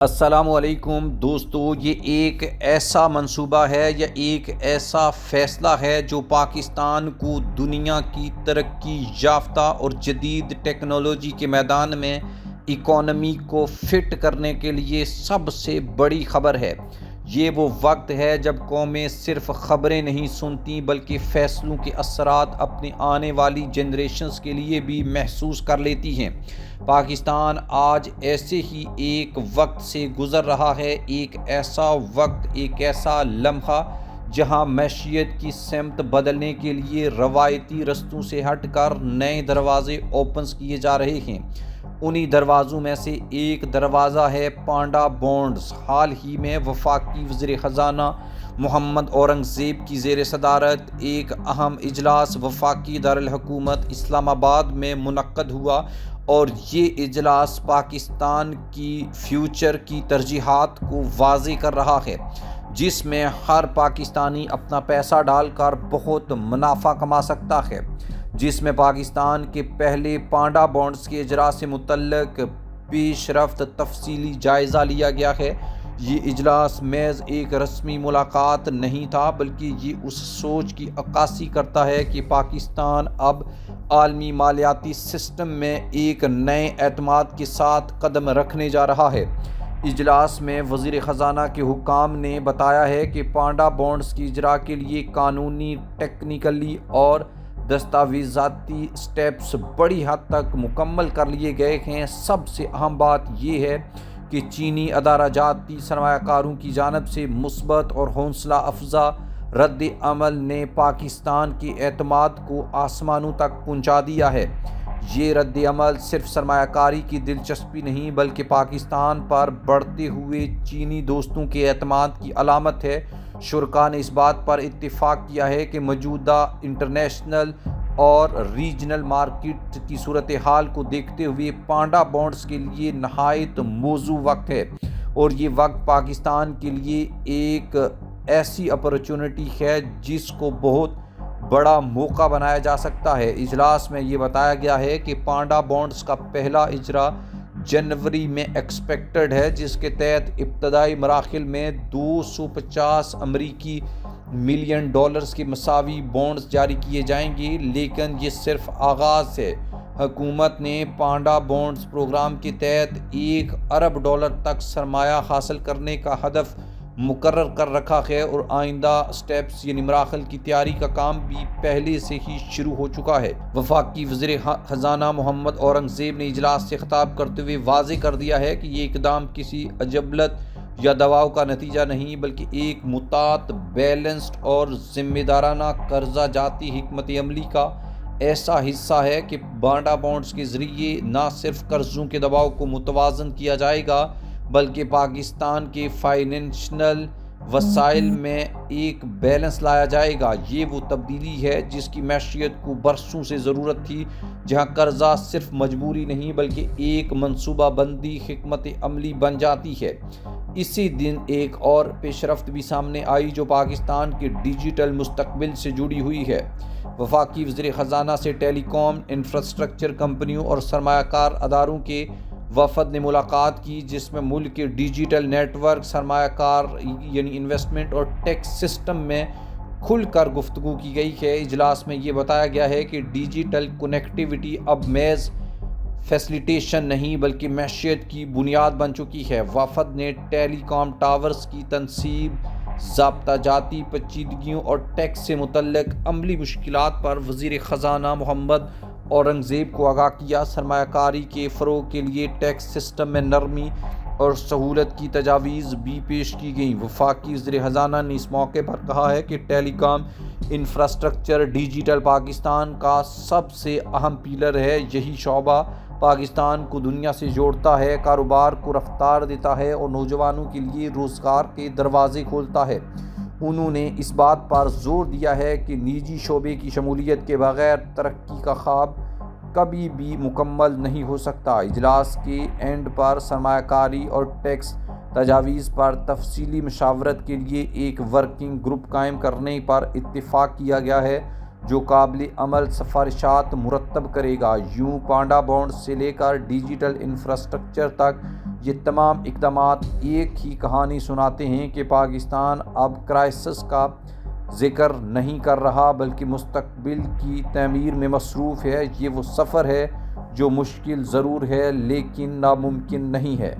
السلام علیکم دوستو، یہ ایک ایسا منصوبہ ہے یا ایک ایسا فیصلہ ہے جو پاکستان کو دنیا کی ترقی یافتہ اور جدید ٹیکنالوجی کے میدان میں اکانومی کو فٹ کرنے کے لیے سب سے بڑی خبر ہے۔ یہ وہ وقت ہے جب قومیں صرف خبریں نہیں سنتی بلکہ فیصلوں کے اثرات اپنے آنے والی جنریشنز کے لیے بھی محسوس کر لیتی ہیں۔ پاکستان آج ایسے ہی ایک وقت سے گزر رہا ہے، ایک ایسا وقت، ایک ایسا لمحہ جہاں معیشت کی سمت بدلنے کے لیے روایتی رستوں سے ہٹ کر نئے دروازے اوپنز کیے جا رہے ہیں۔ انہی دروازوں میں سے ایک دروازہ ہے پانڈا بانڈز۔ حال ہی میں وفاقی وزیر خزانہ محمد اورنگزیب کی زیر صدارت ایک اہم اجلاس وفاقی دارالحکومت اسلام آباد میں منعقد ہوا اور یہ اجلاس پاکستان کی فیوچر کی ترجیحات کو واضح کر رہا ہے، جس میں ہر پاکستانی اپنا پیسہ ڈال کر بہت منافع کما سکتا ہے۔ جس میں پاکستان کے پہلے پانڈا بانڈز کے اجرا سے متعلق پیش رفت تفصیلی جائزہ لیا گیا ہے۔ یہ اجلاس محض ایک رسمی ملاقات نہیں تھا بلکہ یہ اس سوچ کی عکاسی کرتا ہے کہ پاکستان اب عالمی مالیاتی سسٹم میں ایک نئے اعتماد کے ساتھ قدم رکھنے جا رہا ہے۔ اجلاس میں وزیر خزانہ کے حکام نے بتایا ہے کہ پانڈا بانڈز کی اجرا کے لیے قانونی، ٹیکنیکلی اور دستاویزاتی سٹیپس بڑی حد تک مکمل کر لیے گئے ہیں۔ سب سے اہم بات یہ ہے کہ چینی ادارہ جاتی سرمایہ کاروں کی جانب سے مثبت اور حوصلہ افزا رد عمل نے پاکستان کے اعتماد کو آسمانوں تک پہنچا دیا ہے۔ یہ رد عمل صرف سرمایہ کاری کی دلچسپی نہیں بلکہ پاکستان پر بڑھتے ہوئے چینی دوستوں کے اعتماد کی علامت ہے۔ شرکاء نے اس بات پر اتفاق کیا ہے کہ موجودہ انٹرنیشنل اور ریجنل مارکیٹ کی صورتحال کو دیکھتے ہوئے پانڈا بانڈز کے لیے نہایت موزوں وقت ہے اور یہ وقت پاکستان کے لیے ایک ایسی اپرچونٹی ہے جس کو بہت بڑا موقع بنایا جا سکتا ہے۔ اجلاس میں یہ بتایا گیا ہے کہ پانڈا بانڈز کا پہلا اجرا جنوری میں ایکسپیکٹڈ ہے، جس کے تحت ابتدائی مراحل میں 250 امریکی ملین ڈالرز کے مساوی بانڈز جاری کیے جائیں گے، لیکن یہ صرف آغاز ہے۔ حکومت نے پانڈا بانڈز پروگرام کے تحت $1 ارب تک سرمایہ حاصل کرنے کا ہدف مقرر کر رکھا ہے اور آئندہ سٹیپس یعنی مراحل کی تیاری کا کام بھی پہلے سے ہی شروع ہو چکا ہے۔ وفاقی وزیر خزانہ محمد اورنگزیب نے اجلاس سے خطاب کرتے ہوئے واضح کر دیا ہے کہ یہ اقدام کسی عجلت یا دباؤ کا نتیجہ نہیں بلکہ ایک متعارف، بیلنسڈ اور ذمہ دارانہ قرضہ جاتی حکمت عملی کا ایسا حصہ ہے کہ پانڈا بانڈز کے ذریعے نہ صرف قرضوں کے دباؤ کو متوازن کیا جائے گا بلکہ پاکستان کے فائنینشل وسائل میں ایک بیلنس لایا جائے گا۔ یہ وہ تبدیلی ہے جس کی معیشت کو برسوں سے ضرورت تھی، جہاں قرضہ صرف مجبوری نہیں بلکہ ایک منصوبہ بندی حکمت عملی بن جاتی ہے۔ اسی دن ایک اور پیش رفت بھی سامنے آئی جو پاکستان کے ڈیجیٹل مستقبل سے جڑی ہوئی ہے۔ وفاقی وزیر خزانہ سے ٹیلی کام، انفراسٹرکچر کمپنیوں اور سرمایہ کار اداروں کے وفد نے ملاقات کی، جس میں ملک کے ڈیجیٹل نیٹ ورک، سرمایہ کار یعنی انویسٹمنٹ اور ٹیکس سسٹم میں کھل کر گفتگو کی گئی ہے۔ اجلاس میں یہ بتایا گیا ہے کہ ڈیجیٹل کنیکٹیوٹی اب محض فیسلیٹیشن نہیں بلکہ معیشت کی بنیاد بن چکی ہے۔ وفد نے ٹیلی کام ٹاورز کی تنصیب، ضابطہ جاتی پیچیدگیوں اور ٹیکس سے متعلق عملی مشکلات پر وزیر خزانہ محمد اورنگزیب کو آگاہ کیا۔ سرمایہ کاری کے فروغ کے لیے ٹیکس سسٹم میں نرمی اور سہولت کی تجاویز بھی پیش کی گئیں۔ وفاقی وزیر خزانہ نے اس موقع پر کہا ہے کہ ٹیلی کام انفراسٹرکچر ڈیجیٹل پاکستان کا سب سے اہم پیلر ہے۔ یہی شعبہ پاکستان کو دنیا سے جوڑتا ہے، کاروبار کو رفتار دیتا ہے اور نوجوانوں کے لیے روزگار کے دروازے کھولتا ہے۔ انہوں نے اس بات پر زور دیا ہے کہ نجی شعبے کی شمولیت کے بغیر ترقی کا خواب کبھی بھی مکمل نہیں ہو سکتا۔ اجلاس کے اینڈ پر سرمایہ کاری اور ٹیکس تجاویز پر تفصیلی مشاورت کے لیے ایک ورکنگ گروپ قائم کرنے پر اتفاق کیا گیا ہے، جو قابل عمل سفارشات مرتب کرے گا۔ یوں پانڈا بانڈ سے لے کر ڈیجیٹل انفراسٹرکچر تک یہ تمام اقدامات ایک ہی کہانی سناتے ہیں کہ پاکستان اب کرائسس کا ذکر نہیں کر رہا بلکہ مستقبل کی تعمیر میں مصروف ہے۔ یہ وہ سفر ہے جو مشکل ضرور ہے لیکن ناممکن نہیں ہے۔